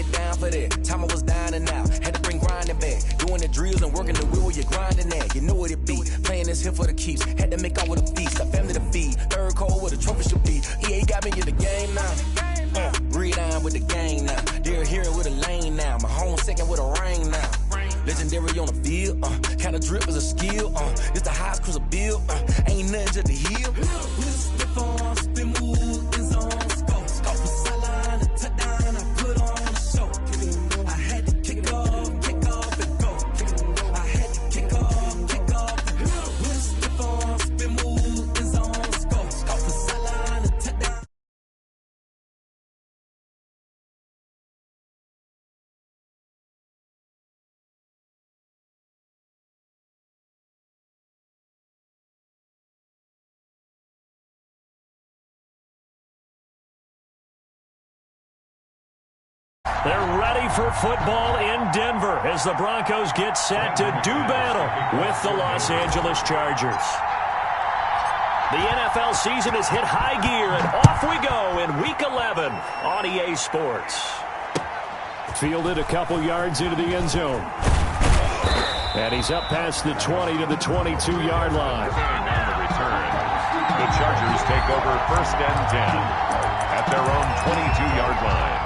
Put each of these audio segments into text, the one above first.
get down for that. Time I was down and out, had to bring grinding back. Doing the drills and working the wheel where you're grinding at. You know what it be, playing this here for the keeps. Had to make out with a feast, got family to feed. Third cold where the trophy should be. EA got me in the game now. Read on with the game now. They're here with a lane now. My home second with a ring now. Legendary on the field, kind of drip is a skill. It's the highest cruiser bill, ain't nothing just to heal. Stiff on, spin move, in zone, scope. Scope for sideline, a touchdown, I put on the show. I had to kick off and go. I had to kick off and go. Stiff on, spin move, in zone, scope. Scope for sideline, a touchdown. They're ready for football in Denver as the Broncos get set to do battle with the Los Angeles Chargers. The NFL season has hit high gear, and off we go in Week 11 on EA Sports. Fielded a couple yards into the end zone. And he's up past the 20 to the 22-yard line. On the return, the Chargers take over 1st and 10 at their own 22-yard line.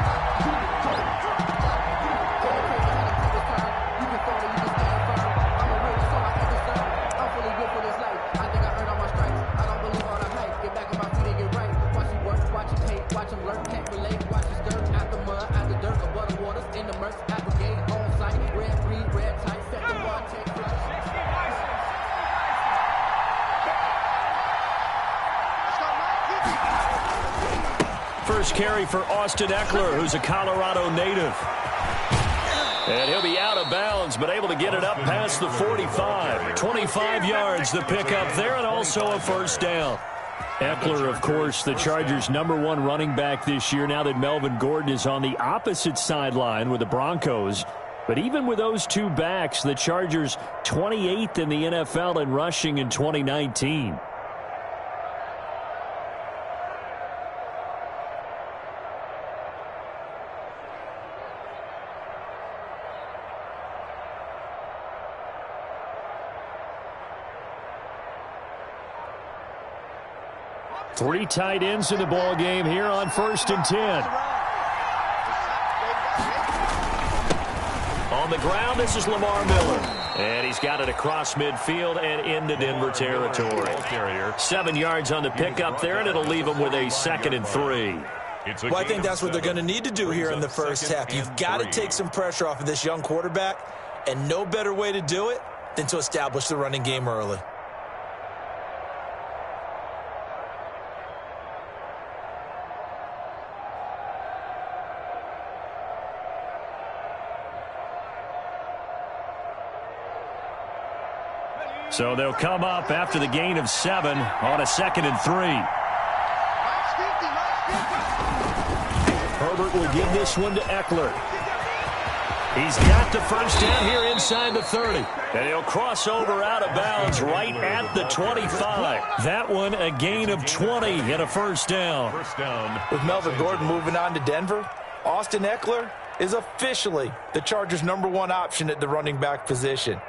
First carry for Austin Eckler, who's a Colorado native. And he'll be out of bounds, but able to get it up past the 45. 25 yards to pick up there, and also a first down. Eckler, of course, the Chargers' #1 running back this year, now that Melvin Gordon is on the opposite sideline with the Broncos. But even with those two backs, the Chargers 28th in the NFL in rushing in 2019. Three tight ends in the ball game here on 1st and 10. On the ground, this is Lamar Miller. And he's got it across midfield and into Denver territory. 7 yards on the pickup there, and it'll leave him with a 2nd and 3. Well, I think that's what they're going to need to do here in the first half. You've got to take some pressure off of this young quarterback, and no better way to do it than to establish the running game early. So they'll come up after the gain of 7 on a 2nd and 3. Herbert will give this one to Eckler. He's got the first down here inside the 30. And he'll cross over out of bounds right at the 25. That one a gain of 20 and a first down. With Melvin Gordon moving on to Denver, Austin Eckler is officially the Chargers' #1 option at the running back position.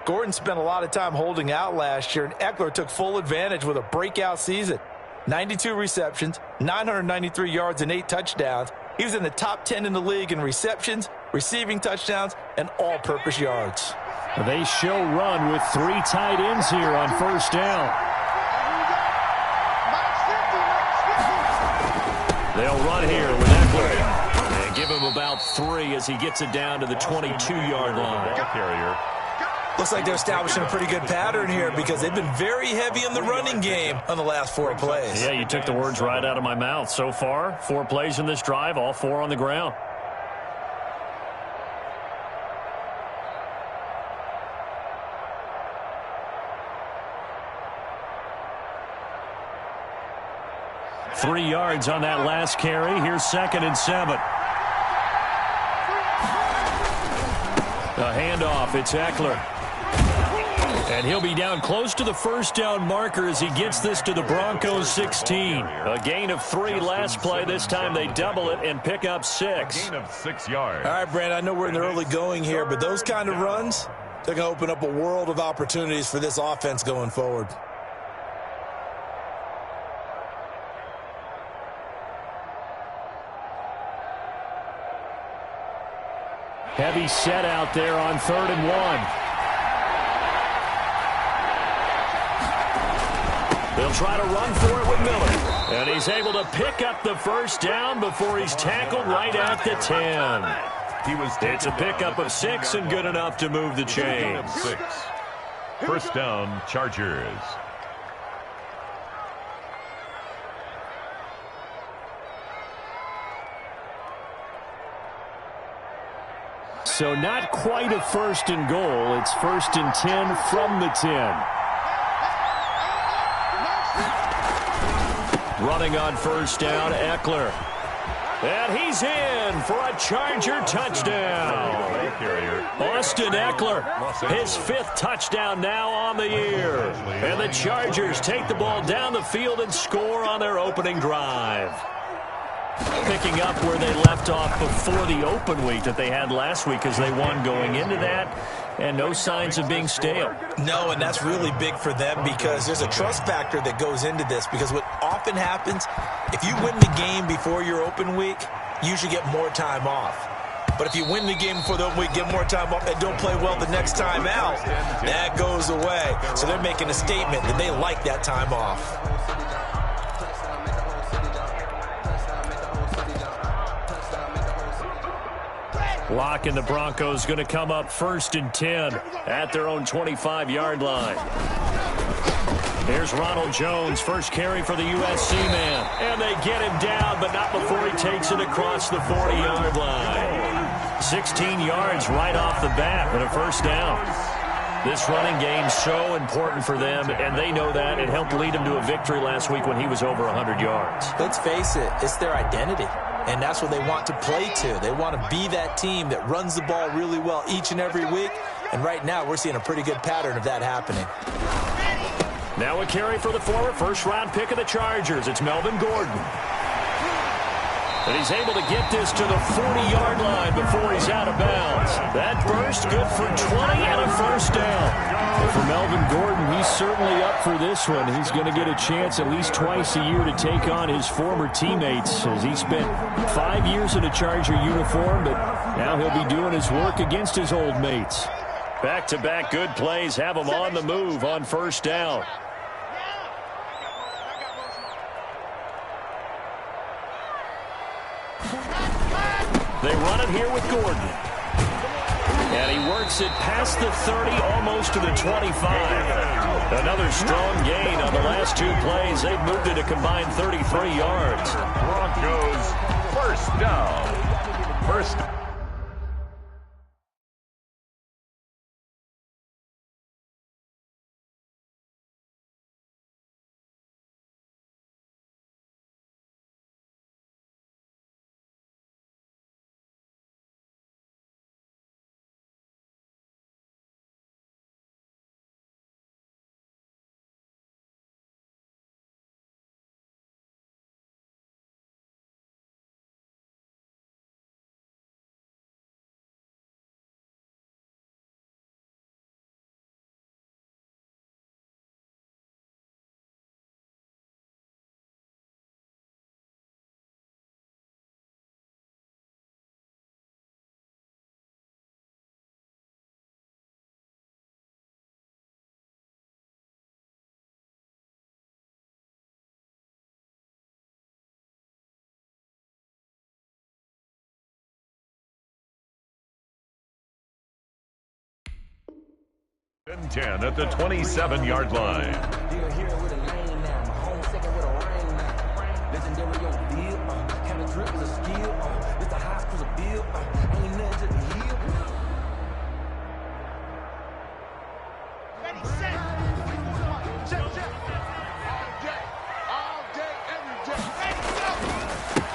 Gordon spent a lot of time holding out last year, and Eckler took full advantage with a breakout season. 92 receptions, 993 yards, and 8 touchdowns. He was in the top 10 in the league in receptions, receiving touchdowns, and all-purpose yards. They show run with 3 tight ends here on first down. They'll run here with Eckler. And give him about 3 as he gets it down to the 22-yard line. Looks like they're establishing a pretty good pattern here because they've been very heavy in the running game on the last 4 plays. Yeah, you took the words right out of my mouth. So far, 4 plays in this drive, all 4 on the ground. Three yards on that last carry. Here's 2nd and 7. A handoff. It's Eckler. And he'll be down close to the first down marker as he gets this to the Broncos 16. A gain of 3 last play. This time they double it and pick up 6. Gain of 6 yards. All right, Brandon, I know we're in the early going here, but those kind of runs, they're going to open up a world of opportunities for this offense going forward. Heavy set out there on 3rd and 1. They'll try to run for it with Miller. And he's able to pick up the first down before he's tackled right at the 10. It's a pickup of 6 and good enough to move the chains. 6. First down, Chargers. So not quite a 1st and goal. It's 1st and 10 from the 10. Running on first down, Eckler. And he's in for a Charger touchdown. Austin Eckler, his 5th touchdown now on the year. And the Chargers take the ball down the field and score on their opening drive. Picking up where they left off before the open week that they had last week as they won going into that. And no signs of being stale. No, and that's really big for them because there's a trust factor that goes into this. Because what often happens, if you win the game before your open week, you usually get more time off. But if you win the game before the open week, get more time off, and don't play well the next time out, that goes away. So they're making a statement that they like that time off. Lock and the Broncos going to come up 1st and 10 at their own 25-yard line. Here's Ronald Jones, first carry for the USC man. And they get him down, but not before he takes it across the 40-yard line. 16 yards right off the bat and a first down. This running game so important for them, and they know that. It helped lead them to a victory last week when he was over 100 yards. Let's face it, it's their identity. And that's what they want to play to. They want to be that team that runs the ball really well each and every week. And right now, we're seeing a pretty good pattern of that happening. Now a carry for the former first-round pick of the Chargers. It's Melvin Gordon. And he's able to get this to the 40-yard line before he's out of bounds. That burst good for 20 and a first down. But for Melvin Gordon, he's certainly up for this one. He's going to get a chance at least twice a year to take on his former teammates as he spent 5 years in a Charger uniform, but now he'll be doing his work against his old mates. Back-to-back good plays have him on the move on first down. They run it here with Gordon. And he works it past the 30, almost to the 25. Another strong gain on the last 2 plays. They've moved it a combined 33 yards. Broncos, first down. First down. And 10 at the 27-yard line.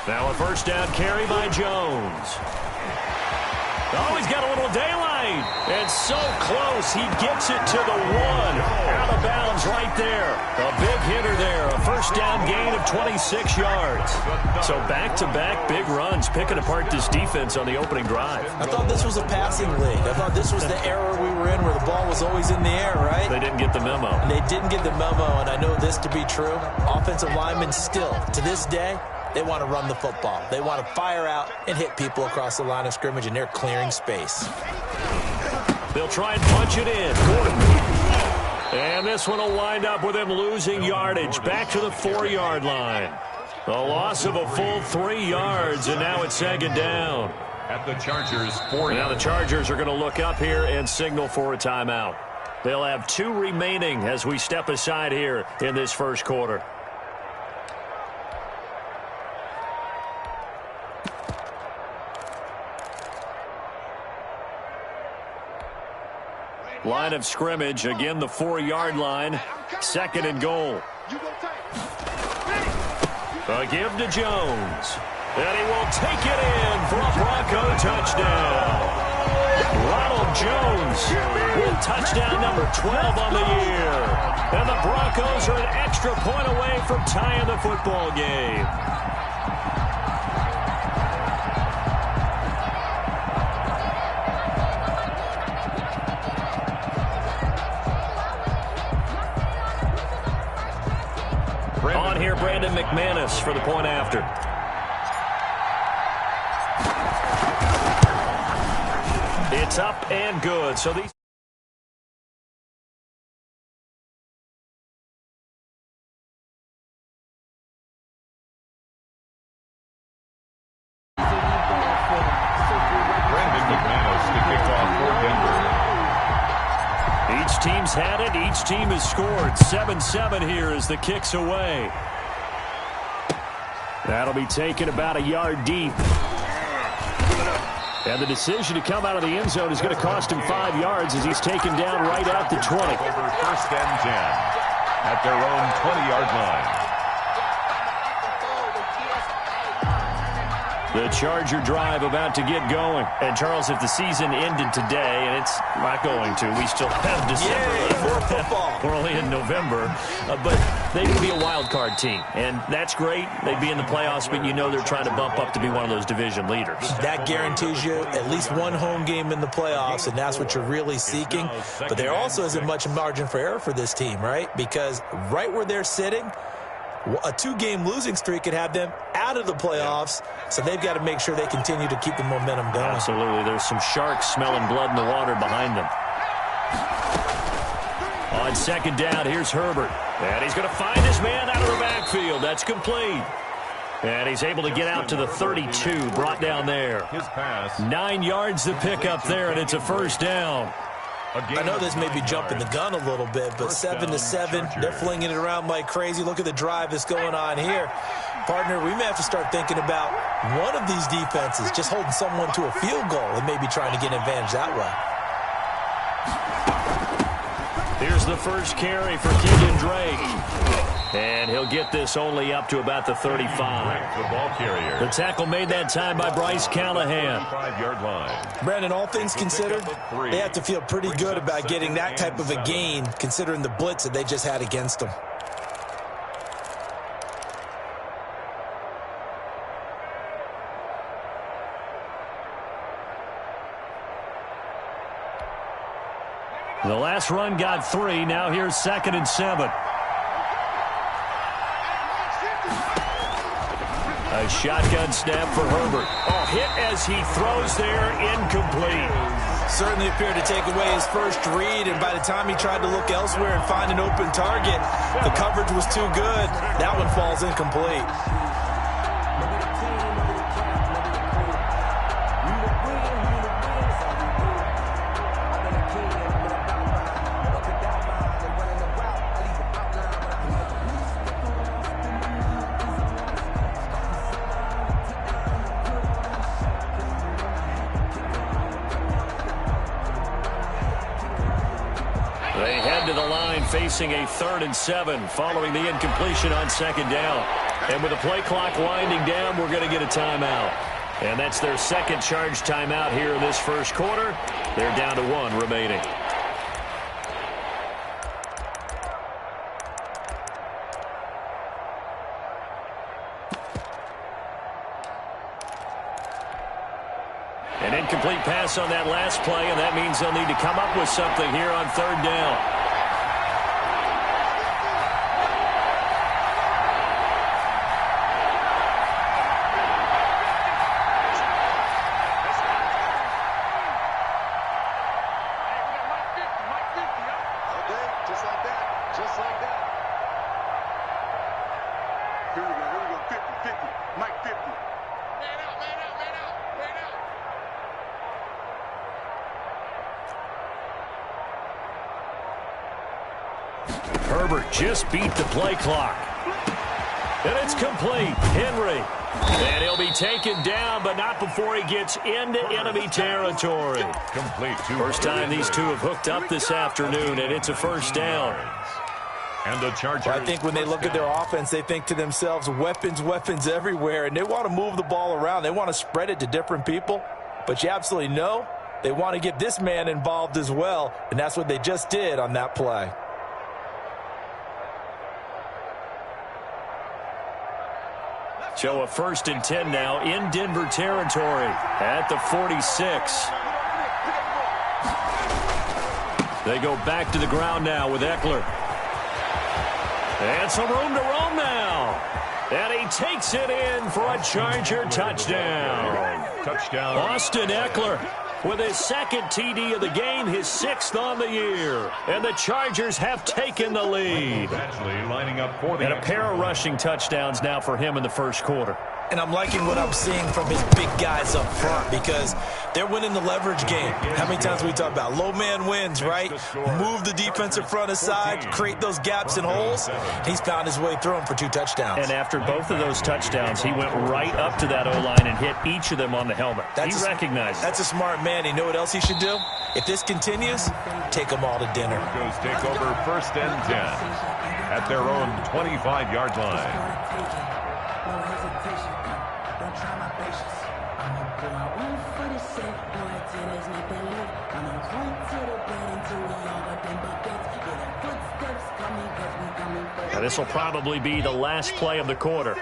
Now a first down carry by Jones. Oh, he's got a little daylight. And so close, he gets it to the 1. Out of bounds right there. A big hitter there. A first down gain of 26 yards. So back-to-back big runs, picking apart this defense on the opening drive. I thought this was a passing league. I thought this was the era we were in where the ball was always in the air, right? They didn't get the memo. And they didn't get the memo, and I know this to be true. Offensive linemen still, to this day, they want to run the football. They want to fire out and hit people across the line of scrimmage, and they're clearing space. They'll try and punch it in. Gordon. And this one will wind up with him losing yardage. Back to the 4-yard line. A loss of a full 3 yards, and now it's second down. At the Chargers, 4. Now the Chargers are going to look up here and signal for a timeout. They'll have 2 remaining as we step aside here in this first quarter. Line of scrimmage, again the 4-yard line. Second and goal. A give to Jones. And he will take it in for a Bronco touchdown. Ronald Jones with touchdown number 12 on the year. And the Broncos are an extra point away from tying the football game. On here, Brandon McManus for the point after. It's up and good. So these... Brandon McManus to kick off for Denver. Each team's had it. Each team has scored. 7-7 here as the kick's away. That'll be taken about a yard deep. And the decision to come out of the end zone is going to cost him 5 yards as he's taken down right at the 20. Over first and 10 at their own 20-yard line. The Charger drive about to get going. And, Charles, if the season ended today, and it's not going to, we still have December. Yay, more football. We're only in November. But they could be a wild card team. And that's great. They'd be in the playoffs, but you know they're trying to bump up to be one of those division leaders. That guarantees you at least one home game in the playoffs, and that's what you're really seeking. But there also isn't much margin for error for this team, right? Because right where they're sitting, a 2-game losing streak could have them out of the playoffs, so they've got to make sure they continue to keep the momentum going. Absolutely. There's some sharks smelling blood in the water behind them. On second down, here's Herbert. And he's going to find his man out of the backfield. That's complete. And he's able to get out to the 32, brought down there. His pass. 9 yards to pick up there, and it's a first down. I know this may be jumping the gun a little bit, but 7-7, they're flinging it around like crazy. Look at the drive that's going on here. Partner, we may have to start thinking about one of these defenses just holding someone to a field goal and maybe trying to get an advantage that way. Here's the first carry for Kenyon Drake. And he'll get this only up to about the 35. The ball carrier. The tackle made that time by Bryce Callahan. 5-yard line. Brandon, all things considered, they have to feel pretty good about getting that type of a gain considering the blitz that they just had against them. The last run got 3. Now here's 2nd and 7. A shotgun snap for Herbert. Oh, hit as he throws there, incomplete. Certainly appeared to take away his first read, and by the time he tried to look elsewhere and find an open target, the coverage was too good. That one falls incomplete. They head to the line facing a 3rd and 7 following the incompletion on 2nd down. And with the play clock winding down, we're going to get a timeout. And that's their second charge timeout here in this first quarter. They're down to 1 remaining. An incomplete pass on that last play, and that means they'll need to come up with something here on 3rd down. Herbert just beat the play clock. And it's complete. Henry. And he'll be taken down, but not before he gets into enemy territory. Complete. First time these two have hooked up this afternoon, and it's a first down. And the Chargers. Well, I think when they look at their offense, they think to themselves, weapons, weapons everywhere, and they want to move the ball around. They want to spread it to different people, but you absolutely know they want to get this man involved as well, and that's what they just did on that play. So a 1st and 10 now in Denver territory at the 46. They go back to the ground now with Eckler. And some room to roam now. And he takes it in for a Charger touchdown. Touchdown. Austin Eckler with his 2nd TD of the game, his 6th on the year. And the Chargers have taken the lead. Lining up for the and a pair of rushing touchdowns now for him in the first quarter. And I'm liking what I'm seeing from his big guys up front because they're winning the leverage game. How many times we talk about low man wins, right? Move the defensive front aside, create those gaps and holes. He's found his way through them for 2 touchdowns. And after both of those touchdowns, he went right up to that O-line and hit each of them on the helmet. He recognized it. That's a smart man. You know what else he should do? If this continues, take them all to dinner. Broncos take over 1st and 10 at their own 25-yard line. Now, this will probably be the last play of the quarter.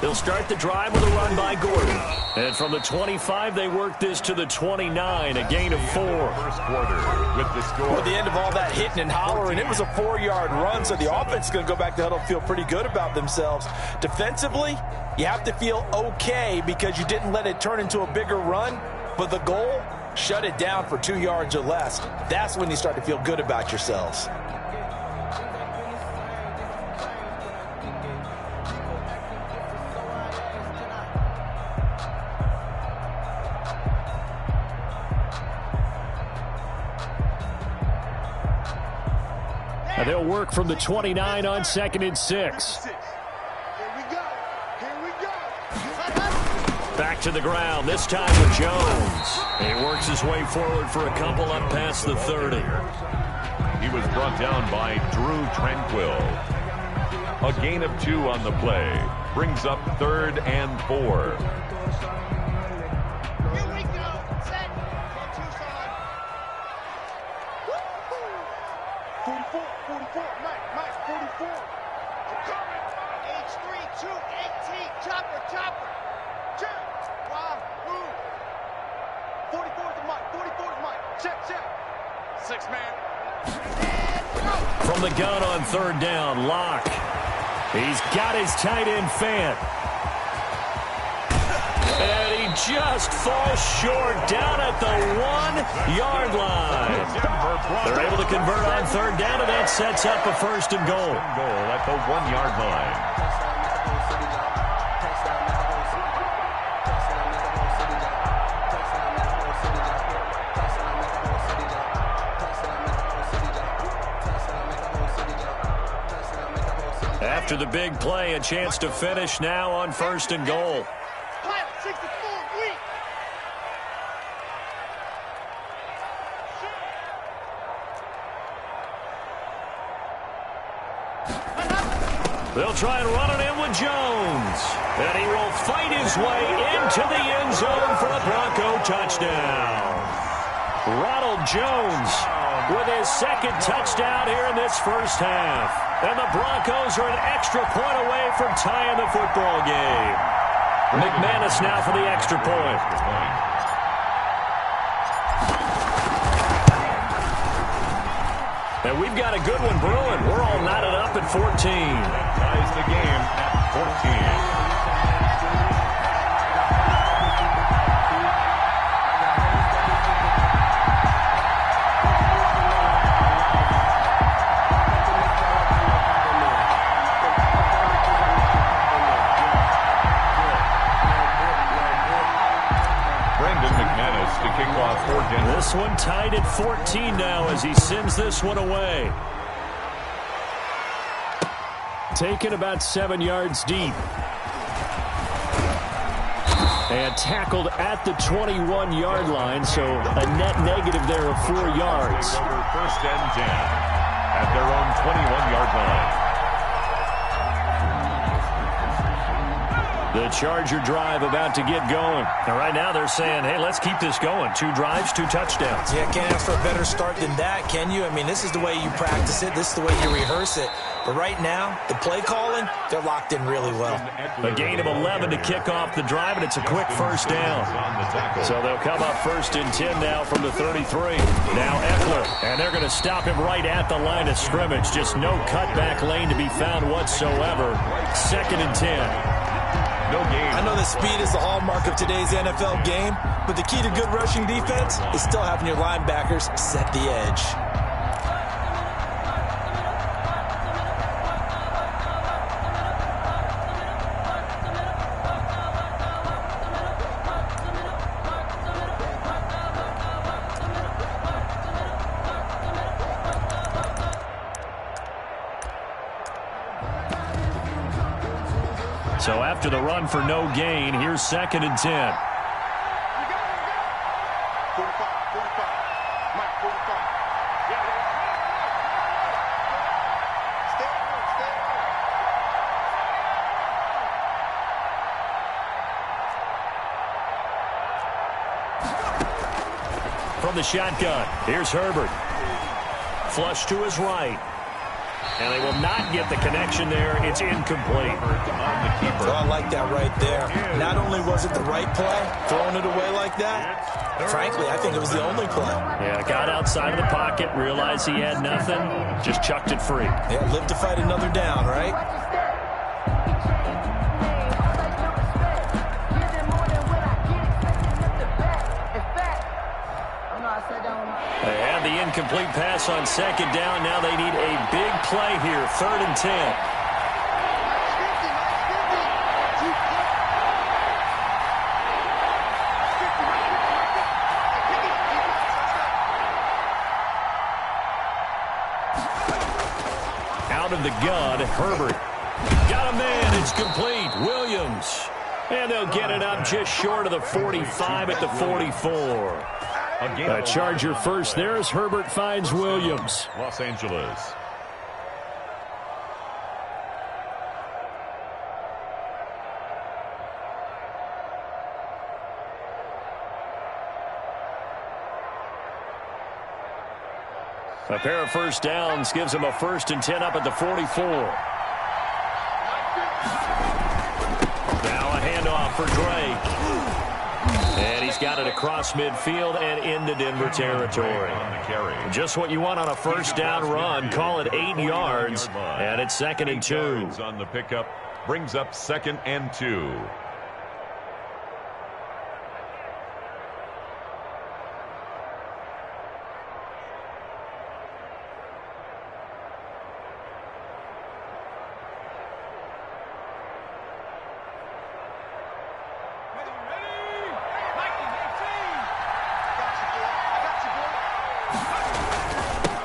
They'll start the drive with a run by Gordon. And from the 25, they work this to the 29, a gain of 4. First quarter with the score. Well, at the end of all that hitting and hollering, it was a 4-yard run, so the offense is going to go back to huddle, feel pretty good about themselves. Defensively, you have to feel okay because you didn't let it turn into a bigger run, but the goal, shut it down for 2 yards or less. That's when you start to feel good about yourselves. And they'll work from the 29 on 2nd and 6. Back to the ground, this time with Jones. He works his way forward for a couple up past the 30. He was brought down by Drew Tranquill. A gain of 2 on the play. Brings up 3rd and 4. From the gun on 3rd down, Locke. He's got his tight end Fant. And he just falls short down at the 1-yard line. They're able to convert on 3rd down, and that sets up a 1st and goal. Goal at the 1-yard line. After the big play, a chance to finish now on 1st and goal. They'll try and run it in with Jones. And he will fight his way into the end zone for a Bronco touchdown. Ronald Jones with his 2nd touchdown here in this first half. And the Broncos are an extra point away from tying the football game. McManus now for the extra point. And we've got a good one brewing. We're all knotted up at 14. Ties the game at 14. This one tied at 14 now as he sends this one away. Taken about 7 yards deep. And tackled at the 21-yard line, so a net negative there of 4 yards. 1st and 10 at their own 21-yard line. The Charger drive about to get going. And right now they're saying, hey, let's keep this going. 2 drives, 2 touchdowns. Yeah, can't ask for a better start than that, can you? I mean, this is the way you practice it. This is the way you rehearse it. But right now, the play calling, they're locked in really well. A gain of 11 to kick off the drive, and it's a quick first down. So they'll come up 1st and 10 now from the 33. Now Eckler, and they're going to stop him right at the line of scrimmage. Just no cutback lane to be found whatsoever. 2nd and 10. No game. I know that speed is the hallmark of today's NFL game, but the key to good rushing defense is still having your linebackers set the edge. So after the run for no gain, here's 2nd and 10. From the shotgun, here's Herbert. Flush to his right. And they will not get the connection there. It's incomplete. So I like that right there. Not only was it the right play, throwing it away like that, frankly, I think it was the only play. Yeah, got outside of the pocket, realized he had nothing, just chucked it free. Yeah, live to fight another down, right? They had the incomplete pass on 2nd down. Now they need a big play here, 3rd and 10. Out of the gun, Herbert. Got a man, it's complete. Williams. And they'll get it up just short of the 45 at the 44. A Charger first there as Herbert finds Williams. Los Angeles. A pair of first downs gives him a 1st and 10 up at the 44. Now a handoff for Drake. And he's got it across midfield and into Denver territory. Just what you want on a first down run. Call it 8 yards. And it's 2nd and 2. On the pickup brings up 2nd and 2.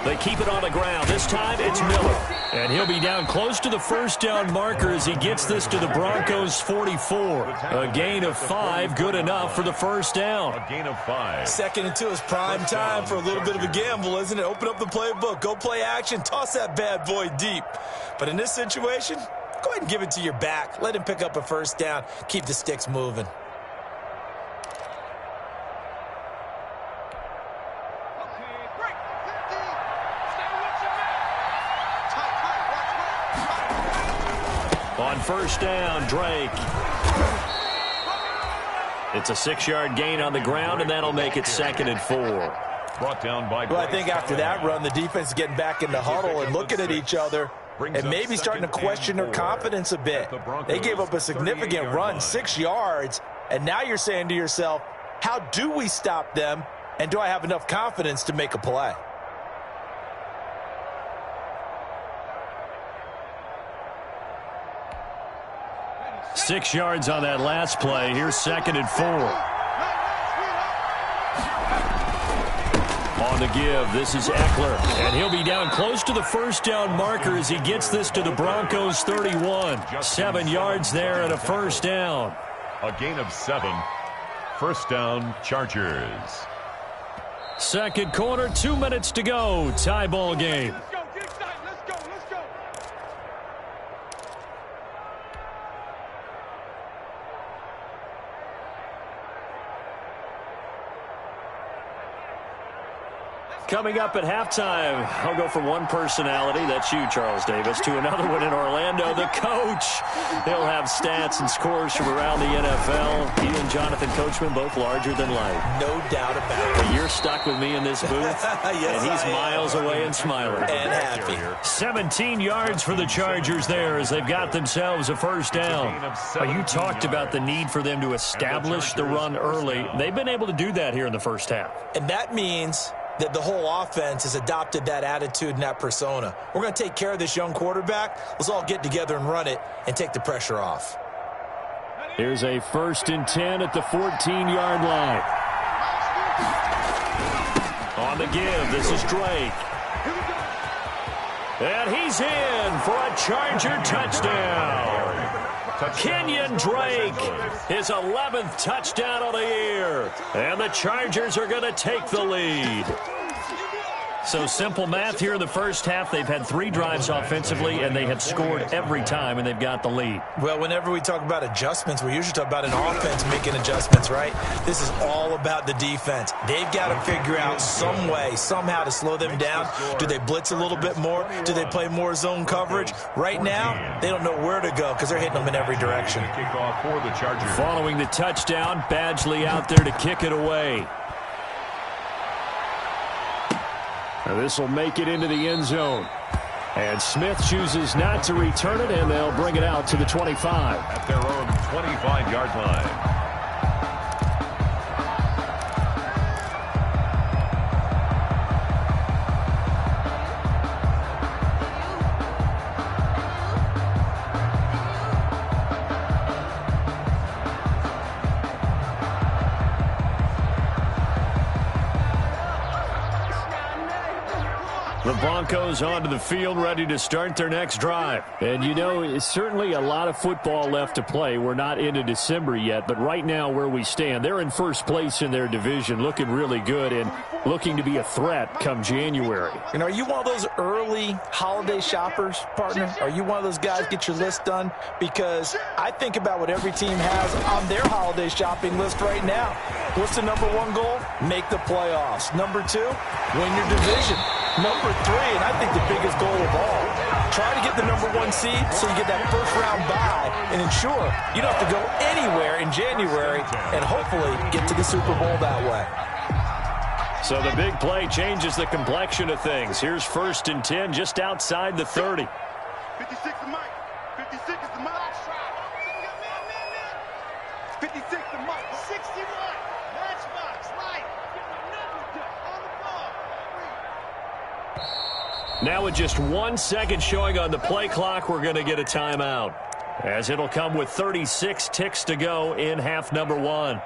They keep it on the ground. This time it's Miller. And he'll be down close to the first down marker as he gets this to the Broncos' 44. A gain of 5, good enough for the first down. A gain of 5. 2nd and 2 is prime time for a little bit of a gamble, isn't it? Open up the playbook, go play action, toss that bad boy deep. But in this situation, go ahead and give it to your back. Let him pick up a first down. Keep the sticks moving. On first down, Drake. It's a 6-yard gain on the ground, and that'll make it 2nd and 4. Brought down by. Well, I think after that run, the defense is getting back in the huddle and looking at each other and maybe starting to question their confidence a bit. They gave up a significant run, 6 yards, and now you're saying to yourself, how do we stop them, and do I have enough confidence to make a play? Six yards on that last play. Here's 2nd and 4. On the give, this is Eckler. And he'll be down close to the first down marker as he gets this to the Broncos' 31. 7 yards there and a first down. A gain of 7. First down, Chargers. Second quarter, 2 minutes to go. Tie ball game. Coming up at halftime, I'll go from one personality, that's you, Charles Davis, to another one in Orlando, the coach. He'll have stats and scores from around the NFL. He and Jonathan Coachman, both larger than life. No doubt about it. You're stuck with me in this booth, yes, and he's miles away and smiling. And happy. 17 yards for the Chargers there as they've got themselves a first down. You talked about the need for them to establish the run early. They've been able to do that here in the first half. And that means that the whole offense has adopted that attitude and that persona. We're going to take care of this young quarterback. Let's all get together and run it and take the pressure off. Here's a 1st and 10 at the 14-yard line. On the give, this is Drake. And he's in for a Charger touchdown. Kenyon Drake, his 11th touchdown of the year. And the Chargers are going to take the lead. So simple math here in the first half. They've had 3 drives offensively, and they have scored every time, and they've got the lead. Well, whenever we talk about adjustments, we usually talk about an offense making adjustments, right? This is all about the defense. They've got to figure out some way, somehow to slow them down. Do they blitz a little bit more? Do they play more zone coverage? Right now, they don't know where to go because they're hitting them in every direction. Kickoff for the Chargers. Following the touchdown, Badgley out there to kick it away. Now this will make it into the end zone. And Smith chooses not to return it, and they'll bring it out to the 25. At their own 25-yard line. The Broncos onto the field, ready to start their next drive. And, you know, it's certainly a lot of football left to play. We're not into December yet, but right now where we stand, they're in first place in their division, looking really good and looking to be a threat come January. And are you one of those early holiday shoppers, partner? Are you one of those guys get your list done? Because I think about what every team has on their holiday shopping list right now. What's the #1 goal? Make the playoffs. #2, win your division. #3, and I think the biggest goal of all, try to get the #1 seed so you get that first-round bye and ensure you don't have to go anywhere in January and hopefully get to the Super Bowl that way. So the big play changes the complexion of things. Here's 1st and 10 just outside the 30. 56 to Mike. 56 is the Mike. 56 to Mike. 61. Matchbox. Light. On the ball. Now with just 1 second showing on the play clock, we're going to get a timeout, as it'll come with 36 ticks to go in half #1.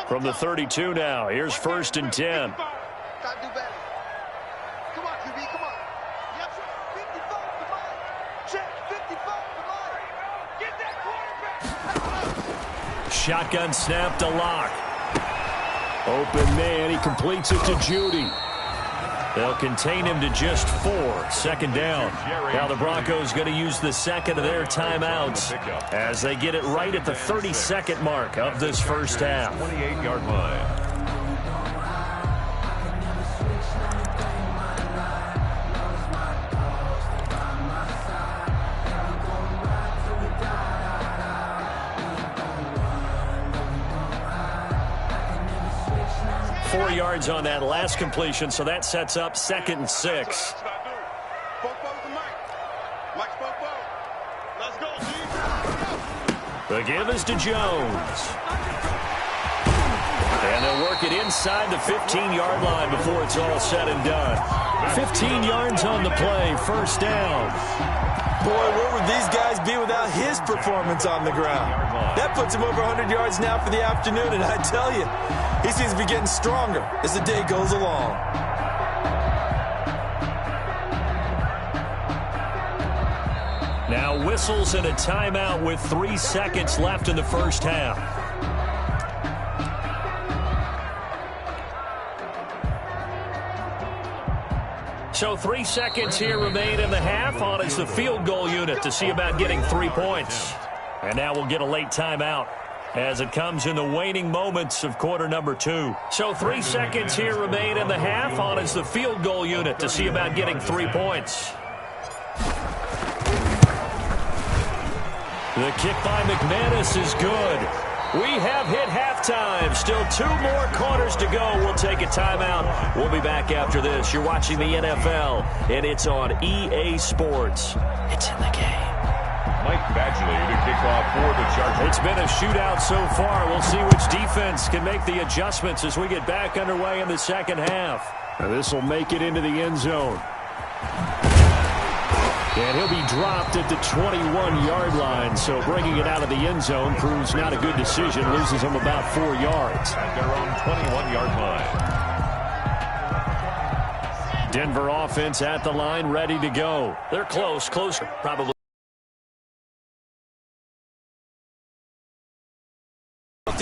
From the 32 now, here's 1st and 10. Gotta do better. Come on, QB, come on. Yep, 55 to mine. Check, 55 to mine. Get that quarterback. Shotgun snap to Locke. Open man, he completes it to Judy. They'll contain him to just 4. 2nd down. Now the Broncos going to use the second of their timeouts as they get it right at the 32nd mark of this first half. 28-yard line. 4 yards on that last completion, so that sets up 2nd and 6. The give is to Jones. And they'll work it inside the 15-yard line before it's all said and done. 15 yards on the play, 1st down. Boy, where would these guys be without his performance on the ground? That puts him over 100 yards now for the afternoon, and I tell you, he seems to be getting stronger as the day goes along. Now whistles and a timeout with 3 seconds left in the first half. So 3 seconds here remain in the half. On is the field goal unit to see about getting 3 points. And now we'll get a late timeout as it comes in the waning moments of quarter number 2. So 3 seconds here remain in the half. On is the field goal unit to see about getting 3 points. The kick by McManus is good. We have hit halftime. Still 2 more quarters to go. We'll take a timeout. We'll be back after this. You're watching the NFL, and it's on EA Sports. It's in the game. Mike Badgley to kick off for the Chargers. It's been a shootout so far. We'll see which defense can make the adjustments as we get back underway in the second half. Now this will make it into the end zone. And he'll be dropped at the 21-yard line, so bringing it out of the end zone proves not a good decision. Loses him about 4 yards. At their own 21-yard line. Denver offense at the line, ready to go. They're close, probably.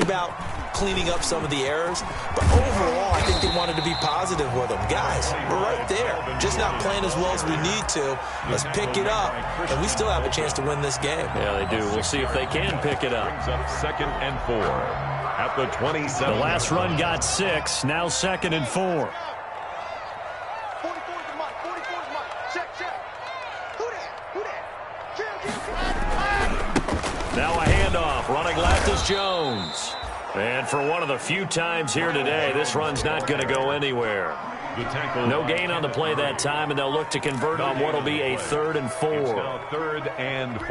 About cleaning up some of the errors, but overall I think they wanted to be positive with them. Guys, we're right there, just not playing as well as we need to. Let's pick it up, and we still have a chance to win this game. Yeah, they do. We'll see if they can pick it up. Brings up 2nd and 4 at the 27. The last run got 6, now 2nd and 4. 44 to Mike, 44 to Mike. Check. Who that? Now a handoff, running left is Jones. And for one of the few times here today, this run's not going to go anywhere. No gain on the play that time, and they'll look to convert on what will be a 3rd and 4. It's now 3rd and 4.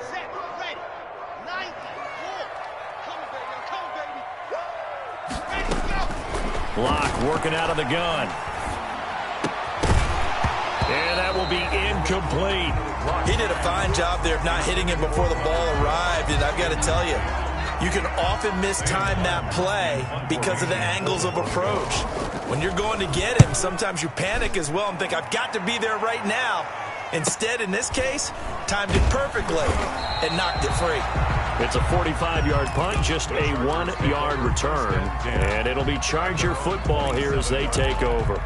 Set, ready. 90, come on, baby. Ready to go. Locke working out of the gun. And that will be incomplete. He did a fine job there of not hitting him before the ball arrived, and I've got to tell you, you can often mistime that play because of the angles of approach. When you're going to get him, sometimes you panic as well and think, I've got to be there right now. Instead, in this case, timed it perfectly and knocked it free. It's a 45-yard punt, just a 1-yard return. And it'll be Charger football here as they take over.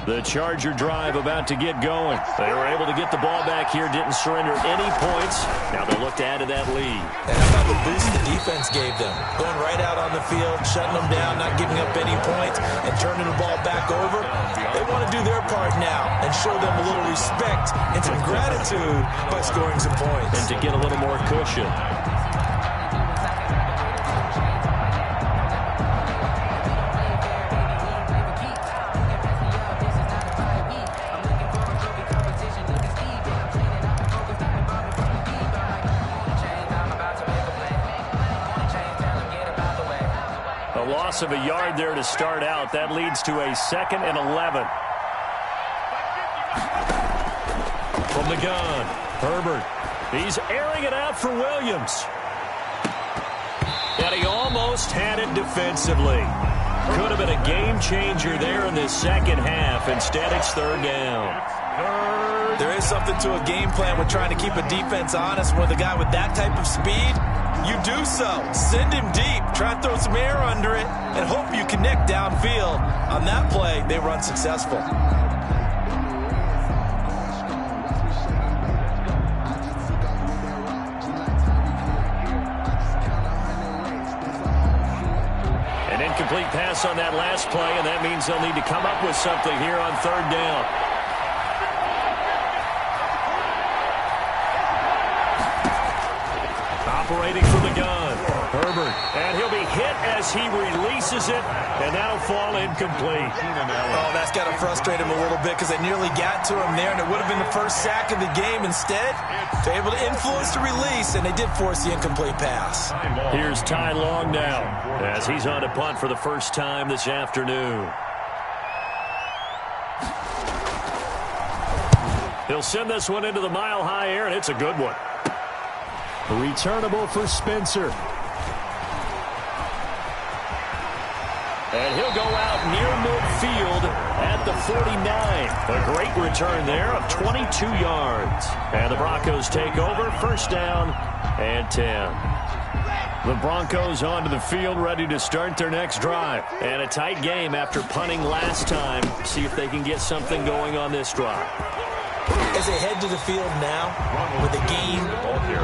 The Charger drive about to get going. They were able to get the ball back here, didn't surrender any points. Now they'll look to add to that lead. And how about the boost the defense gave them? Going right out on the field, shutting them down, not giving up any points, and turning the ball back over. They want to do their part now and show them a little respect and some gratitude by scoring some points. And to get a little more cushion. loss of a yard there to start out. That leads to a 2nd and 11. From the gun, Herbert. He's airing it out for Williams. And he almost had it defensively. Could have been a game changer there in this second half. Instead, it's 3rd down. There is something to a game plan with trying to keep a defense honest. With a guy with that type of speed, you do so. Send him deep. Try and throw some air under it and hope you connect downfield. On that play, they were unsuccessful. An incomplete pass on that last play, and that means they'll need to come up with something here on 3rd down. Operating from the gun, Herbert, and he'll be hit as he releases it, and that'll fall incomplete. Oh, that's got to frustrate him a little bit because they nearly got to him there, and it would have been the first sack of the game. Instead, they're able to influence the release, and they did force the incomplete pass. Here's Ty Long now as he's on to punt for the first time this afternoon. He'll send this one into the mile-high air, and it's a good one. Returnable for Spencer. And he'll go out near midfield at the 49. A great return there of 22 yards. And the Broncos take over, 1st down and 10. The Broncos onto the field, ready to start their next drive. And a tight game after punting last time. See if they can get something going on this drive. As they head to the field now, with the game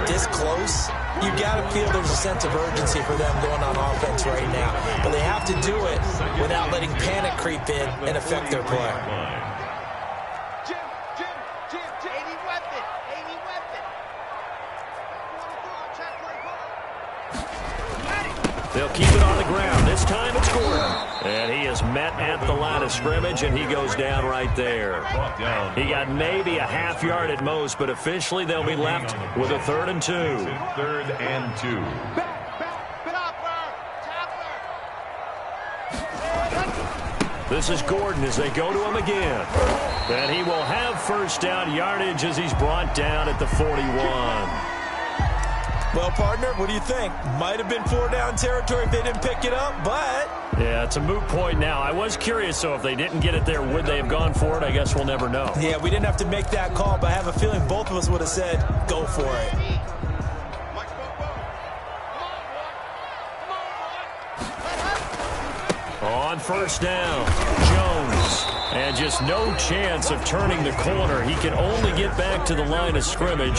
this close, you got to feel there's a sense of urgency for them going on offense right now. But they have to do it without letting panic creep in and affect their play. Jim, 80 weapon. They'll keep it on the ground. This time it's Gordon. And he is met at the line of scrimmage, and he goes down right there. He got maybe a half yard at most, but officially they'll be left with a 3rd and 2. 3rd and 2. This is Gordon as they go to him again. And he will have 1st down yardage as he's brought down at the 41. Well, partner, what do you think? Might have been 4 down territory if they didn't pick it up, but... Yeah, it's a moot point now. I was curious, so if they didn't get it there, would they have gone for it? I guess we'll never know. Yeah, we didn't have to make that call, but I have a feeling both of us would have said, go for it. On 1st down, Jones. And just no chance of turning the corner. He can only get back to the line of scrimmage.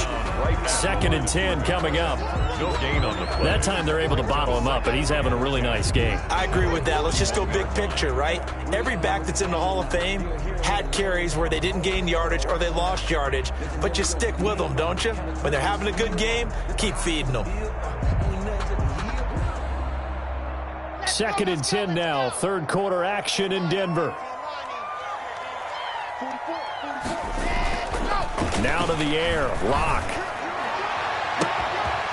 2nd and 10 coming up. No gain on the play. That time they're able to bottle him up, but he's having a really nice game. I agree with that. Let's just go big picture, right? Every back that's in the Hall of Fame had carries where they didn't gain yardage or they lost yardage. But you stick with them, don't you? When they're having a good game, keep feeding them. 2nd and 10 now. 3rd quarter action in Denver. Now to the air. Lock.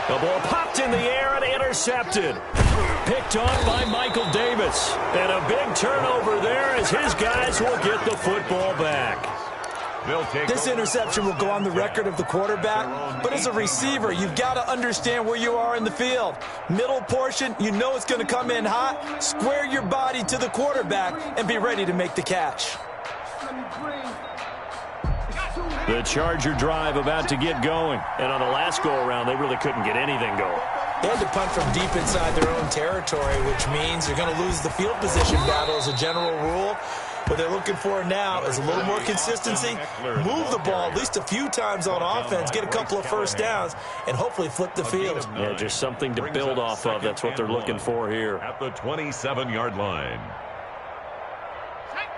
The ball popped in the air and intercepted. Picked off by Michael Davis. And a big turnover there as his guys will get the football back. This interception will go on the record of the quarterback, but as a receiver, you've got to understand where you are in the field. Middle portion, you know it's going to come in hot. Square your body to the quarterback and be ready to make the catch. The Charger drive about to get going. And on the last go-around, they really couldn't get anything going. They had to punt from deep inside their own territory, which means you're going to lose the field position battle as a general rule. What they're looking for now is a little more consistency, move the ball at least a few times on offense, get a couple of 1st downs, and hopefully flip the field. Yeah, just something to build off of. That's what they're looking for here. At the 27-yard line.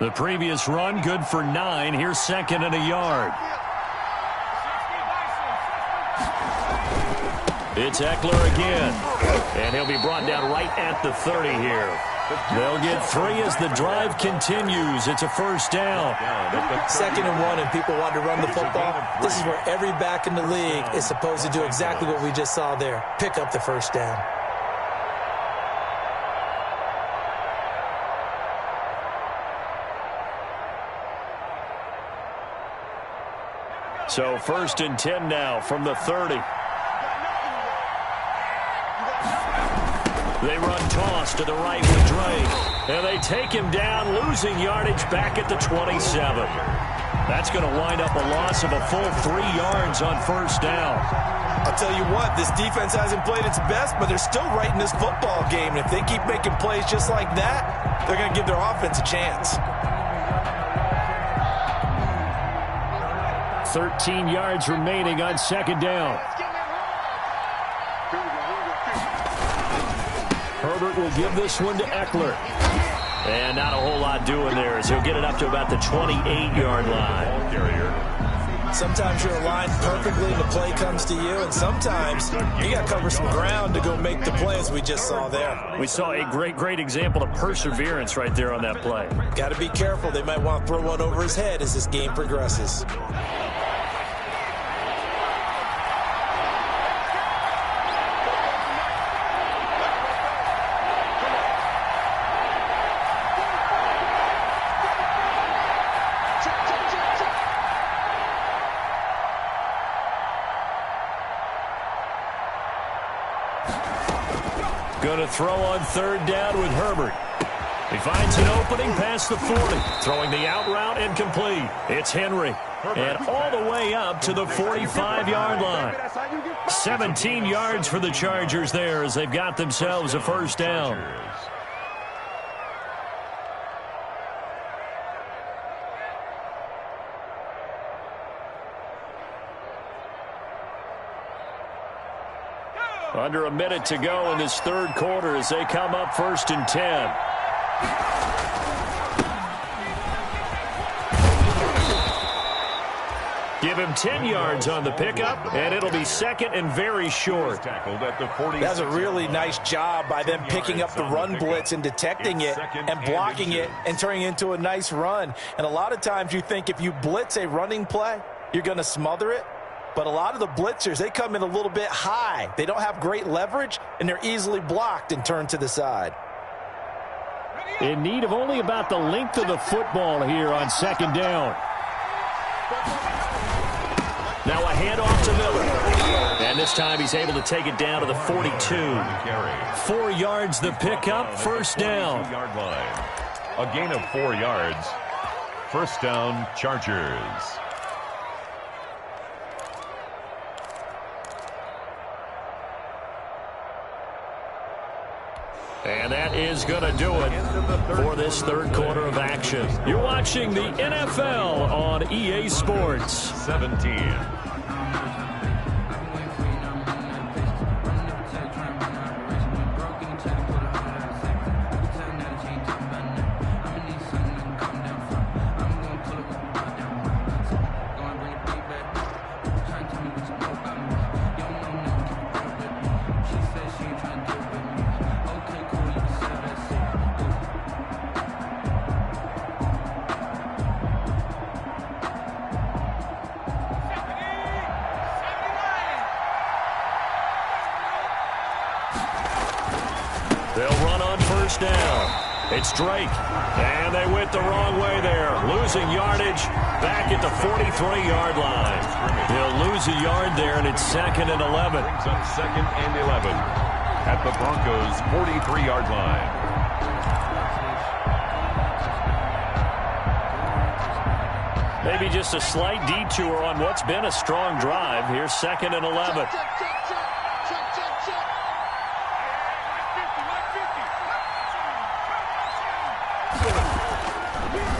The previous run, good for 9. Here's 2nd and a yard. It's Eckler again. And he'll be brought down right at the 30 here. They'll get 3 as the drive continues. It's a 1st down. 2nd and 1, and people want to run the football. This is where every back in the league is supposed to do exactly what we just saw there. Pick up the 1st down. So 1st and 10 now from the 30. They run toss to the right with Drake. And they take him down, losing yardage back at the 27. That's going to wind up a loss of a full 3 yards on 1st down. I'll tell you what, this defense hasn't played its best, but they're still right in this football game. And if they keep making plays just like that, they're going to give their offense a chance. 13 yards remaining on 2nd down. Herbert will give this one to Eckler. And not a whole lot doing there as he'll get it up to about the 28-yard line. Sometimes you're aligned perfectly and the play comes to you, and sometimes you got to cover some ground to go make the play, as we just saw there. We saw a great example of perseverance right there on that play. Got to be careful. They might want to throw one over his head as this game progresses. Going to throw on 3rd down with Herbert. He finds an opening past the 40. Throwing the out route incomplete. It's Henry. And all the way up to the 45-yard line. 17 yards for the Chargers there as they've got themselves a 1st down. Under a minute to go in this 3rd quarter as they come up 1st and 10. Give him 10 yards on the pickup, and it'll be 2nd and very short. That's a really nice job by them picking up the run blitz and detecting it and blocking it and turning it into a nice run. And a lot of times you think if you blitz a running play, you're going to smother it. But a lot of the blitzers, they come in a little bit high. They don't have great leverage, and they're easily blocked and turned to the side. In need of only about the length of the football here on 2nd down. Now a handoff to Miller. And this time he's able to take it down to the 42. 4 yards the pickup, 1st down. A gain of 4 yards. 1st down, Chargers. And that is going to do it for this 3rd quarter of action. You're watching the NFL on EA Sports. 17. They'll run on 1st down. It's Drake. And they went the wrong way there. Losing yardage back at the 43-yard line. They'll lose a yard there, and it's 2nd and 11. Brings up 2nd and 11 at the Broncos' 43-yard line. Maybe just a slight detour on what's been a strong drive. Here's 2nd and 11.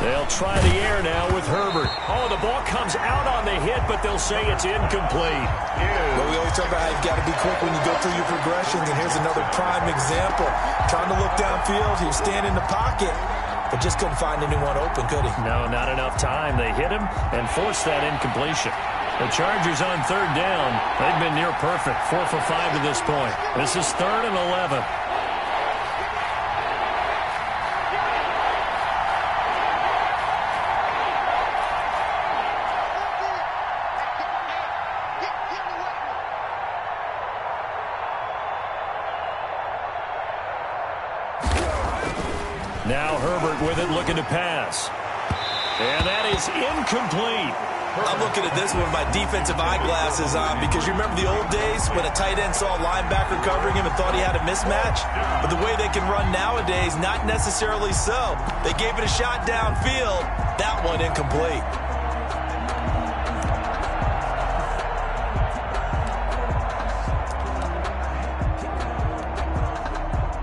They'll try the air now with Herbert. Oh, the ball comes out on the hit, but they'll say it's incomplete. But we always talk about how you've got to be quick when you go through your progressions, and here's another prime example. Trying to look downfield, he was standing in the pocket, but just couldn't find anyone open, could he? No, not enough time. They hit him and forced that incompletion. The Chargers on 3rd down. They've been near perfect, 4 for 5 to this point. This is 3rd and 11. Now Herbert with it, looking to pass. And that is incomplete. I'm looking at this with my defensive eyeglasses on because you remember the old days when a tight end saw a linebacker covering him and thought he had a mismatch? But the way they can run nowadays, not necessarily so. They gave it a shot downfield. That one incomplete.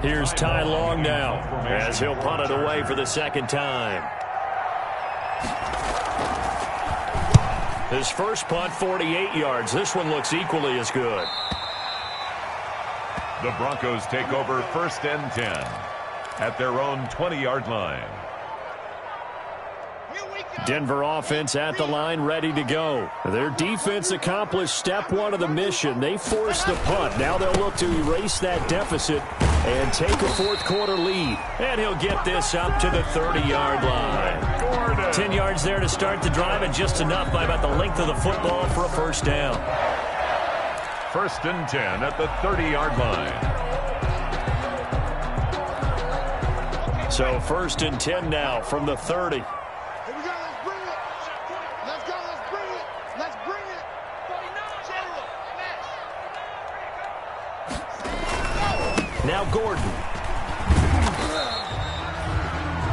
Here's Ty Long now as he'll punt it away for the second time. His first punt, 48 yards. This one looks equally as good. The Broncos take over 1st and 10 at their own 20-yard line. Denver offense at the line, ready to go. Their defense accomplished step one of the mission. They forced the punt. Now they'll look to erase that deficit and take a fourth-quarter lead. And he'll get this up to the 30-yard line. 10 yards there to start the drive, and just enough by about the length of the football for a first down. 1st and 10 at the 30-yard line. So 1st and 10 now from the 30. Here we go, let's bring it. Let's go, let's bring it. Let's bring it. 49. Now Gordon.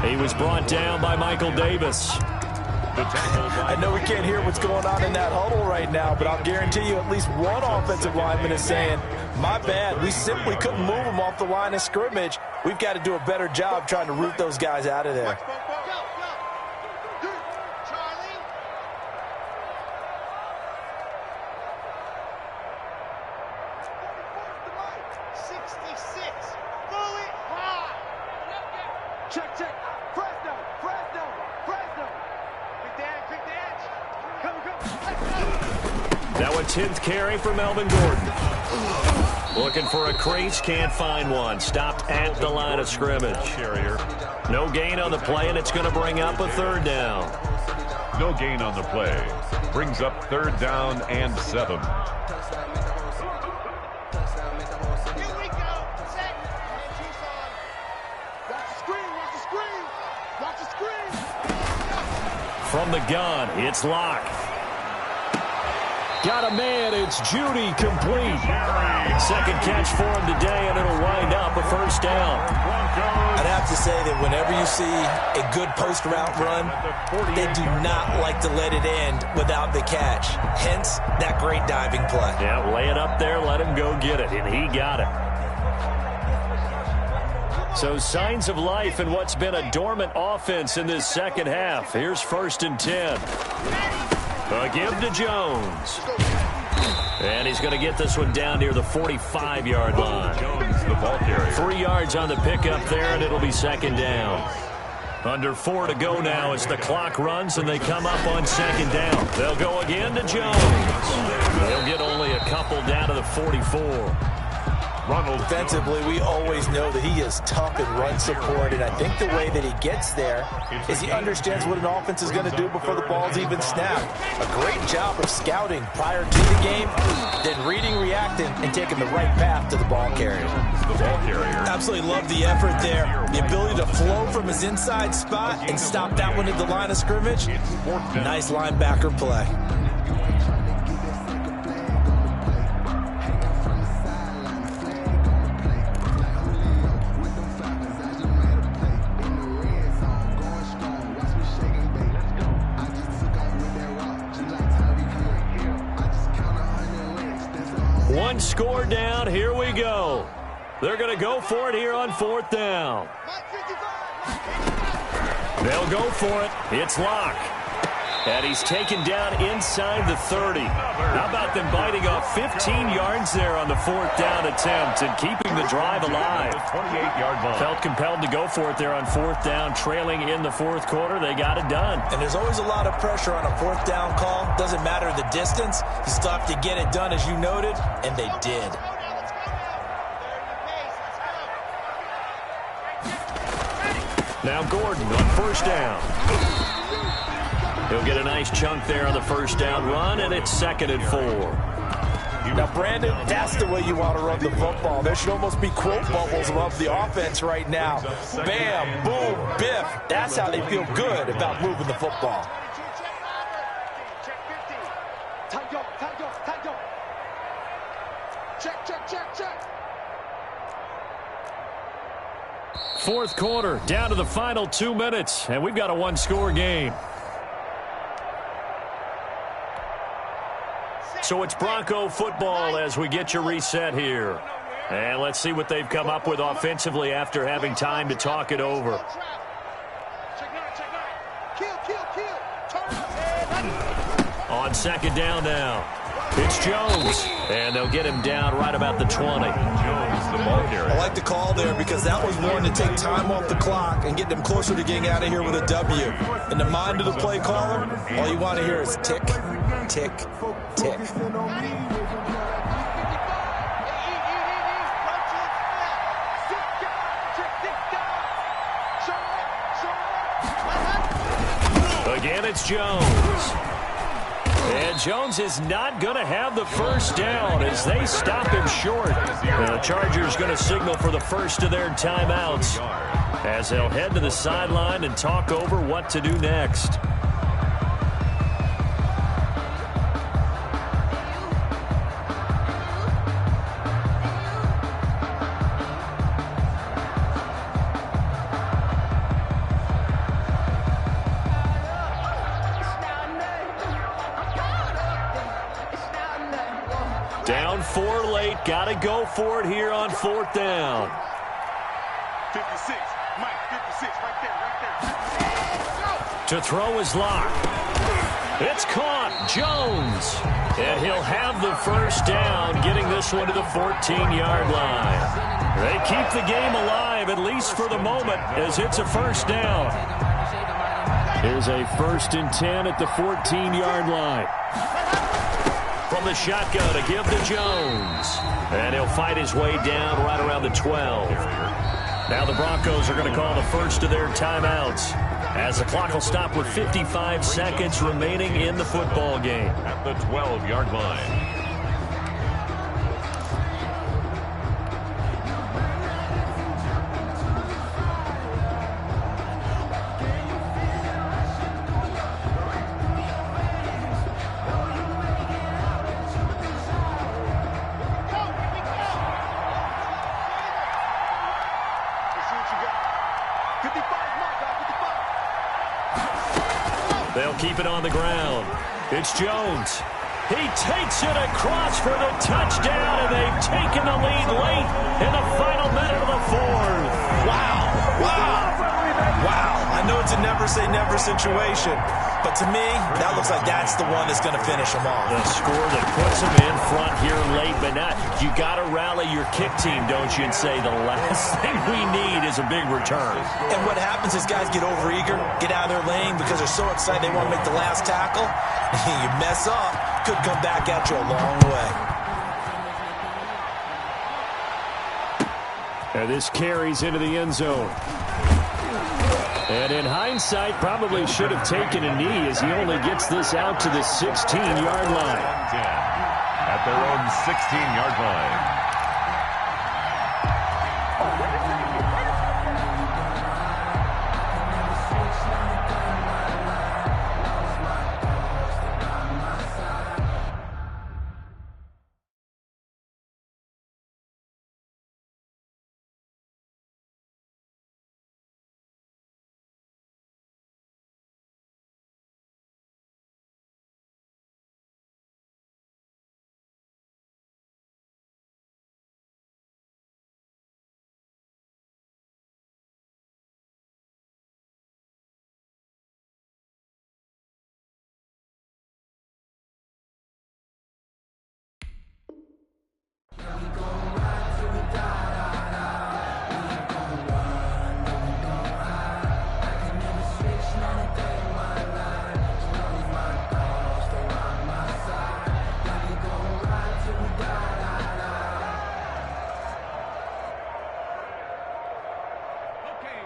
He was brought down by Michael Davis. I know we can't hear what's going on in that huddle right now, but I'll guarantee you at least one offensive lineman is saying, my bad, we simply couldn't move them off the line of scrimmage. We've got to do a better job trying to root those guys out of there. Now a 10th carry for Melvin Gordon. Looking for a crease, can't find one. Stopped at the line of scrimmage. No gain on the play, and it's going to bring up a 3rd down. No gain on the play. Brings up 3rd down and 7. From the gun, it's Locke. Got a man, it's Judy, complete. Second catch for him today, and it'll wind up a first down. I'd have to say that whenever you see a good post route run, they do not like to let it end without the catch. Hence, that great diving play. Yeah, lay it up there, let him go get it, and he got it. So signs of life in what's been a dormant offense in this second half. Here's 1st and 10. A give to Jones. And he's going to get this one down near the 45-yard line. Jones, the ball carrier. 3 yards on the pickup there, and it'll be second down. Under 4 to go now as the clock runs, and they come up on second down. They'll go again to Jones. They'll get only a couple down to the 44. Defensively, we always know that he is tough in run support, and I think the way that he gets there is he understands what an offense is going to do before the ball's even snapped. A great job of scouting prior to the game, then reading, reacting, and taking the right path to the ball carrier. Absolutely love the effort there. The ability to flow from his inside spot and stop that one at the line of scrimmage. Nice linebacker play. One score down. Here we go. They're going to go for it here on 4th down. They'll go for it. It's Locke. And he's taken down inside the 30. How about them biting off 15 yards there on the 4th down attempt and keeping the drive alive? 28-yard line. Felt compelled to go for it there on 4th down, trailing in the 4th quarter. They got it done. And there's always a lot of pressure on a 4th down call. Doesn't matter the distance. You still have to get it done, as you noted, and they did. Now Gordon on 1st down. He'll get a nice chunk there on the 1st down run, and it's 2nd and 4. Now, Brandon, that's the way you want to run the football. There should almost be quote bubbles above the offense right now. Bam, boom, biff. That's how they feel good about moving the football. Fourth quarter, down to the final 2 minutes, and we've got a one-score game. So it's Bronco football as we get you reset here. And let's see what they've come up with offensively after having time to talk it over. On second down now, it's Jones, and they'll get him down right about the 20. Jones, the ball carrier. I like the call there because that was one to take time off the clock and get them closer to getting out of here with a W. In the mind of the play caller, all you want to hear is tick, tick, tick. Again, it's Jones. And Jones is not going to have the first down as they stop him short. The Chargers going to signal for the first of their timeouts as they'll head to the sideline and talk over what to do next. Down 4 late. Got to go for it here on fourth down. 56. Mike, 56. Right there. To throw is locked. It's caught. Jones. And he'll have the first down, getting this one to the 14-yard line. They keep the game alive, at least for the moment, as it's a first down. Here's a 1st and 10 at the 14-yard line. From the shotgun to give to Jones. And he'll fight his way down right around the 12. Now the Broncos are going to call the first of their timeouts as the clock will stop with 55 seconds remaining in the football game. At the 12-yard line. They'll keep it on the ground. It's Jones. He takes it across for the touchdown, and they've taken the lead late in the final minute of the fourth. Wow, wow, wow. I know it's a never-say-never situation, but to me, that looks like that's the one that's going to finish them off. The score that puts them in front here late, but not. You got to rally your kick team, don't you, and say the last thing we need is a big return. And what happens is guys get overeager, get out of their lane because they're so excited they want to make the last tackle. You mess up, could come back at you a long way. And this carries into the end zone. And in hindsight, probably should have taken a knee as he only gets this out to the 16-yard line. At their own 16-yard line.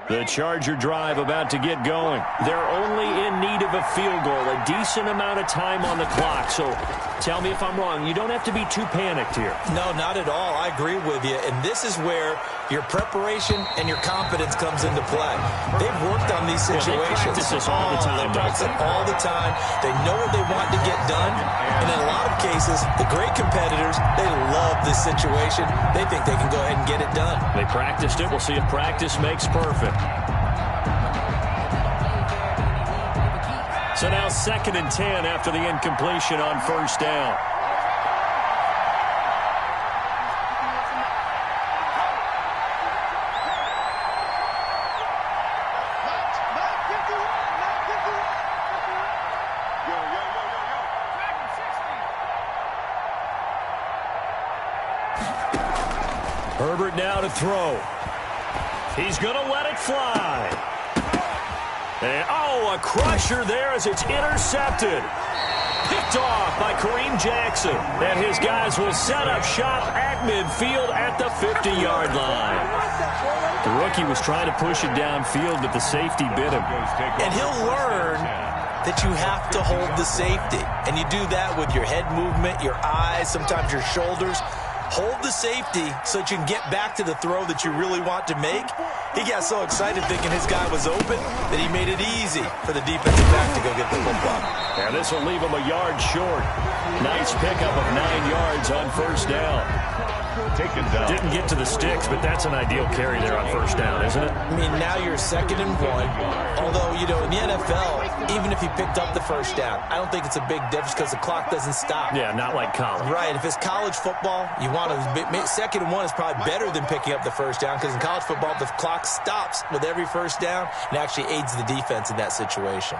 The Charger drive about to get going. They're only in need of a field goal, a decent amount of time on the clock. So tell me if I'm wrong. You don't have to be too panicked here. No, not at all. I agree with you. And this is where your preparation and your confidence comes into play. They've worked on these situations. They practice this all the time. They practice it all the time. They know what they want to get done. And in a lot of cases, the great competitors, they love this situation. They think they can go ahead and get it done. They practiced it. We'll see if practice makes perfect. So now 2nd and 10 after the incompletion on first down. Herbert now to throw. He's going to let it fly. And, a crusher there as it's intercepted. Picked off by Kareem Jackson. And his guys will set up shop at midfield at the 50-yard line. The rookie was trying to push it downfield, but the safety bit him. And he'll learn that you have to hold the safety. And you do that with your head movement, your eyes, sometimes your shoulders. Hold the safety so that you can get back to the throw that you really want to make. He got so excited thinking his guy was open that he made it easy for the defensive back to go get the football. And this will leave him a yard short. Nice pickup of 9 yards on first down. Taken down. Didn't get to the sticks, but that's an ideal carry there on first down, isn't it? I mean, now you're 2nd and 1. Although, in the NFL, even if he picked up the first down, I don't think it's a big difference because the clock doesn't stop. Yeah, not like college. Right. If it's college football, you want to 2nd and 1 is probably better than picking up the first down because in college football, the clock stops with every first down and actually aids the defense in that situation.